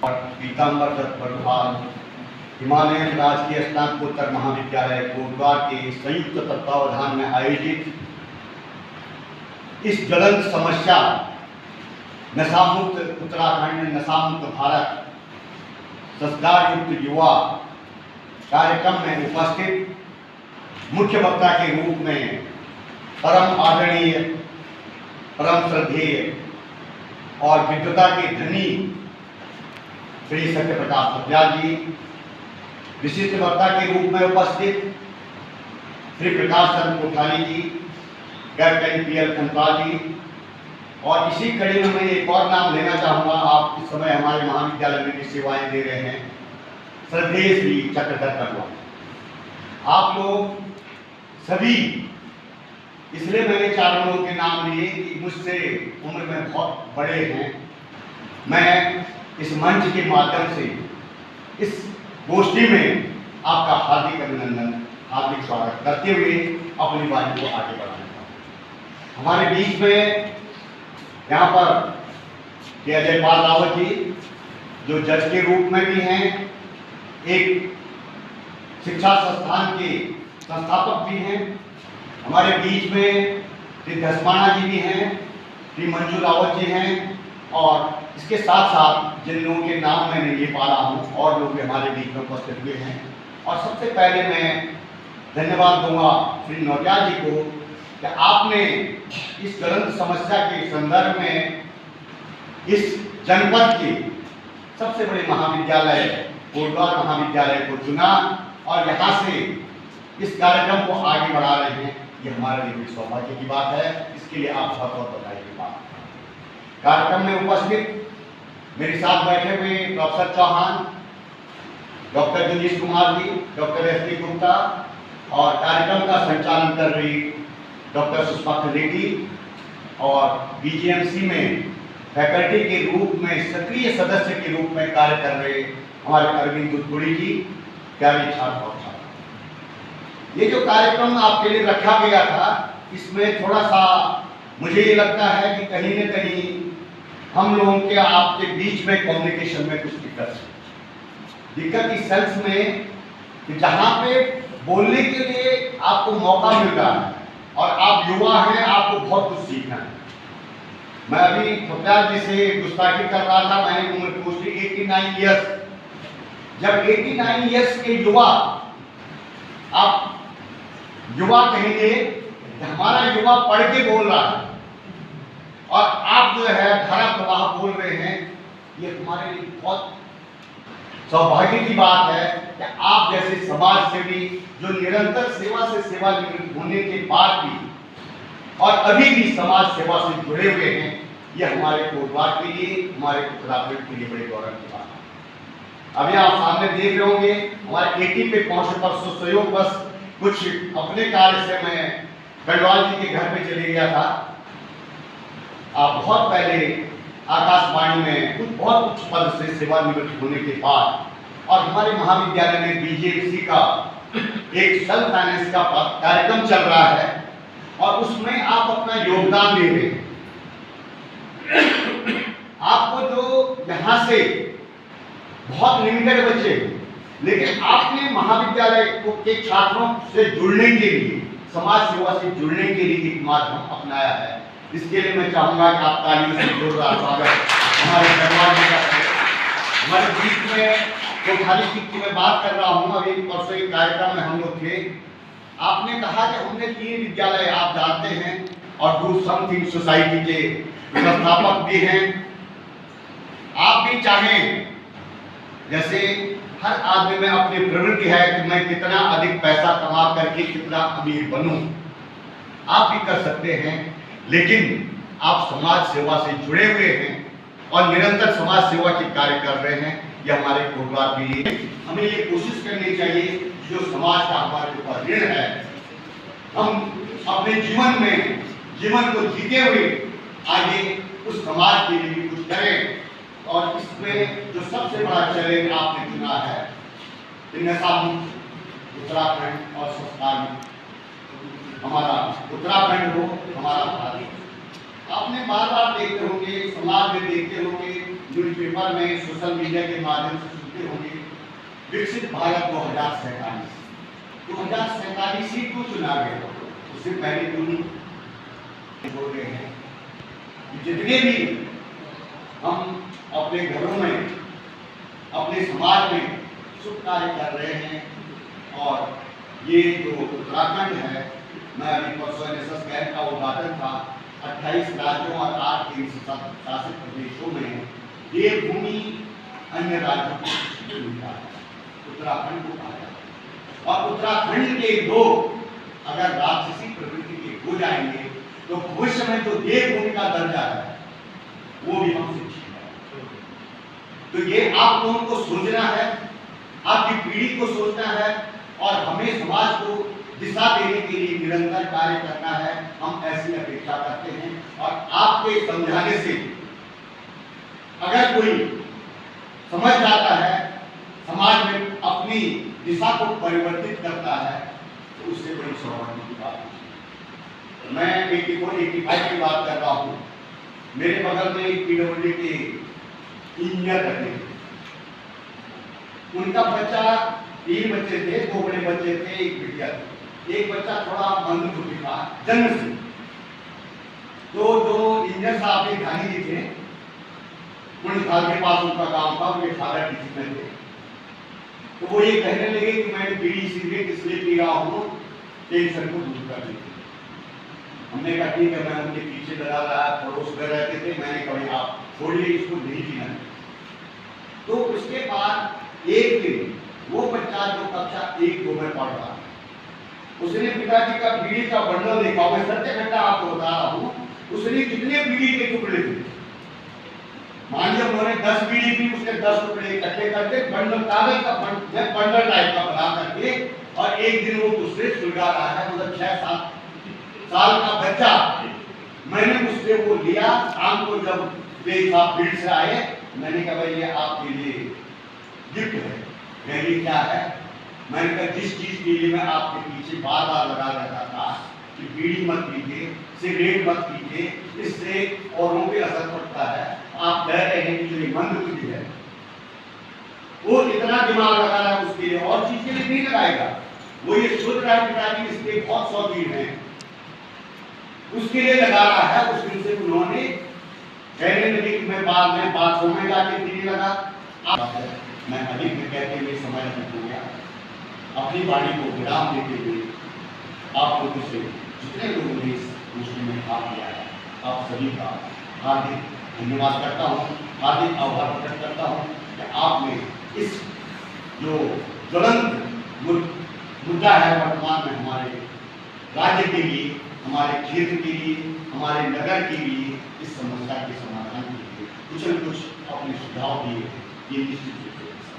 और पीताम्बर दत्त हिमालयन राजकीय स्नातकोत्तर महाविद्यालय कोटद्वार के संयुक्त तत्वावधान में आयोजित इस ज्वलंत समस्या नशामुक्त उत्तराखंड, नशामुक्त भारत, संस्कार युक्त युवा कार्यक्रम में उपस्थित मुख्य वक्ता के रूप में परम आदरणीय, परम श्रद्धेय और विद्वता के धनी श्री सत्यप्रकाश सत्याल जी, विशिष्ट वक्ता के रूप में उपस्थित श्री प्रकाश चंद्र कोठारी जी, कैप्टन पीएल खंडपाल जी, और इसी कड़ी में मैं एक और नाम लेना चाहूँगा। आप इस समय हमारे महाविद्यालय में भी सेवाएं दे रहे हैं, श्रद्धेय श्री चक्रधर कटवा। आप लोग सभी, इसलिए मैंने चार लोगों के नाम लिए कि मुझसे उम्र में बहुत बड़े हैं। मैं इस मंच के माध्यम से इस गोष्ठी में आपका हार्दिक अभिनंदन, हार्दिक स्वागत करते हुए अपनी बात को आगे बढ़ाना चाहूँगा। हमारे बीच में यहाँ पर के अजय पाल रावत जी, जो जज के रूप में भी हैं, एक शिक्षा संस्थान के संस्थापक भी हैं। हमारे बीच में श्री धस्माना जी भी हैं, श्री मंजू रावत जी हैं, और इसके साथ साथ जिन लोगों के नाम मैंने ये पाला हूँ और लोग भी हमारे बीच में उपस्थित हुए हैं। और सबसे पहले मैं धन्यवाद दूंगा श्री नौटियाल जी को कि आपने इस ज्वलंत समस्या के संदर्भ में इस जनपद के सबसे बड़े महाविद्यालय कोटद्वार महाविद्यालय को चुना और यहाँ से इस कार्यक्रम को आगे बढ़ा रहे हैं। ये हमारे लिए भी सौभाग्य की बात है। इसके लिए आप बहुत बहुत बधाई की बात। कार्यक्रम में उपस्थित मेरे साथ बैठे हुए professor Chauhan, doctor Dinesh Kumar ji, doctor S D Gupta, और कार्यक्रम का संचालन कर रही डॉक्टर सुषमा खंडेटी, और बीजीएमसी में फैकल्टी के रूप में सक्रिय सदस्य के रूप में कार्य कर रहे हमारे अरविंद दुधपुरी जी, प्यारे छात्र और छात्र। ये जो कार्यक्रम आपके लिए रखा गया था, इसमें थोड़ा सा मुझे ये लगता है कि कहीं न कहीं हम लोगों के आपके बीच में कम्युनिकेशन में कुछ दिक्कत इस सेंस में कि जहाँ पे बोलने के लिए आपको मौका मिल रहा है और आप युवा हैं, आपको बहुत कुछ सीखना है। मैं अभी सत्याल जी से गुस्ताखी कर रहा था, मैंने उम्र पूछ ली 89 ईयर्स। जब 89 ईयर्स के युवा, आप युवा कहेंगे, हमारा युवा पढ़ के बोल रहा है और आप जो है धारा प्रवाह बोल रहे हैं, ये हमारे लिए बहुत सौभाग्य की बात है कि आप जैसे समाज सेवी जो निरंतर सेवा से सेवानिवृत्त होने के बाद भी और अभी भी समाज सेवा से जुड़े हुए हैं, ये हमारे कोटद्वार के लिए, हमारे उत्तराखंड के लिए बड़े गौरव की बात है। अभी आप सामने देख रहे होंगे, हमारे 80 पे पहुंचे पर सहयोग बस कुछ अपने कार्य से मैं गढ़वाल जी के घर पे चले गया था। आप बहुत पहले आकाशवाणी में कुछ बहुत उच्च पद से सेवानिवृत्त होने के बाद और हमारे महाविद्यालय में बीजेएमसी का एक सेल्फ फाइनेंस का कार्यक्रम चल रहा है और उसमें आप अपना योगदान दे रहे हैं। आपको जो यहाँ से बहुत लिमिटेड बच्चे, लेकिन आपने महाविद्यालय के छात्रों से जुड़ने के लिए, समाज सेवा से जुड़ने के लिए एक माध्यम अपनाया है। इसके लिए मैं चाहूंगा कि आप तालियों से जोरदार स्वागत हमारे धन्यवाद जी का करें। हमारे बीच में कोठारी जी की मैं बात कर रहा हूँ, अभी परसों एक कार्यक्रम में हम लोग थे। आपने कहा कि हमने 3 विद्यालय आप जानते हैं और डू समथिंग सोसाइटी के संस्थापक भी हैं। आप भी चाहें, जैसे हर आदमी में अपनी प्रवृत्ति है कि मैं कितना अधिक पैसा कमा करके कितना अमीर बनूं, आप भी कर सकते हैं, लेकिन आप समाज सेवा से जुड़े हुए हैं और निरंतर समाज सेवा के कार्य कर रहे हैं। यह हमारे कोटद्वार के लिए हमें ये कोशिश करनी चाहिए, जो समाज का हमारे ऊपर ऋण है, हम अपने जीवन को जीते हुए आगे उस समाज के लिए भी कुछ करें। और इसमें जो सबसे बड़ा चैलेंज आपने चुना है, उत्तराखंड और संस्कार, हमारा उत्तराखंड हो, हमारा भारत। आपने बार बार देखते होंगे, समाज में देखते होंगे, न्यूज़पेपर में, सोशल मीडिया के माध्यम से सुनते होंगे, विकसित भारत 2047 ही क्यों चुना गया? उससे पहले क्यों नहीं बोल रहे हैं? जितने भी हम अपने घरों में, अपने समाज में शुभ कार्य कर रहे हैं, और ये जो उत्तराखंड है, मैं अभी परसों NSS कैंप का उद्घाटन था, 28 राज्यों और 8 केंद्र शासित प्रदेशों में ये भूमि अन्य राज्यों को मिलता है, उत्तराखंड को कहा जाता है। और उत्तराखंड के लोग अगर राजसी प्रवृत्ति के हो जाएंगे तो भविष्य में जो देवभूमि का दर्जा है वो भी हमसे छीन जाएगा। तो ये आप लोगों को सोचना है, आपकी पीढ़ी को सोचना है, और हमें समाज को दिशा देने के लिए निरंतर कार्य करना है। हम ऐसी अपेक्षा करते हैं, और आपके समझाने से अगर कोई समझ जाता है, समाज में अपनी दिशा को परिवर्तित करता है, तो उससे बड़ी सौभाग्य की बात है। मैं 84-85 की बात कर रहा हूँ। मेरे बगल में एक PWD के इंजीनियर रहते थे। उनका बच्चा, 3 बच्चे थे, 2 बड़े बच्चे थे, एक बिटिया थी। एक बच्चा थोड़ा मंदबुद्धि था जन्म से। तो जो इंजीनियर साहब के घानी जी थे, उन साल के पास उनका काम था, उनके फादर टीचिंग में थे। तो वो ये कहने लगे कि मैं बीड़ी सिगरेट इसलिए पी रहा हूँ टेंशन को दूर करने के लिए। हमने कहा ठीक है, मैं उनके पीछे लगा रहा, पड़ोस में रहते थे, मैंने कहा आप छोड़िए, इसको नहीं पीना। तो उसके बाद एक दिन वो बच्चा जो कक्षा 1-2 में पढ़ रहा, उसने पिताजी का बीड़ी का बंडल देखा। मैं सत्य घटना आपको बता रहा हूँ। उसने कितने बीड़ी के टुकड़े थे, मान लिया उन्होंने 10 बीड़ी थी, उसने 10 टुकड़े इकट्ठे करके बंडल, कागज का बंडल टाइप का बना करके, और एक दिन वो दूसरे सुलगा रहा है, मतलब 6-7 साल का बच्चा। मैंने उससे वो लिया, शाम को जब देखा फील्ड से आए, मैंने कहा भाई ये आपके लिए गिफ्ट है। कहली क्या है? मैंने कहा जिस चीज के लिए मैं आपके पीछे बार बार लगा रहता था कि बीड़ी मत पीजिए, सिगरेट मत पीजिए, इससे औरों पे असर पड़ता है, आप कह रहे हैं कि ये मंदबुद्धि है। वो इतना दिमाग लगा रहा है उसके लिए, और चीज के लिए नहीं लगाएगा। वो ये सोच रहा है पिताजी इसके बहुत शौकीन है, उसके लिए लगा रहा है। उस दिन से उन्होंने कहने लगे कि मैं बाद में बाथरूम में जाके पीने लगा। मैं अधिक में कहते हुए समय अधिक हो गया। अपनी वाणी को विराम देते हुए आप लोगों से, जितने लोगों ने इस गोष्ठी में भाग लिया है, आप सभी का हार्दिक धन्यवाद करता हूँ, हार्दिक आभार प्रकट करता हूँ कि आपने इस जो ज्वलंत मुद्दा है वर्तमान में हमारे राज्य के लिए, हमारे क्षेत्र के लिए, हमारे नगर के लिए, इस समस्या के समाधान के लिए कुछ न कुछ अपने सुझाव दिए, ये निश्चित रूप से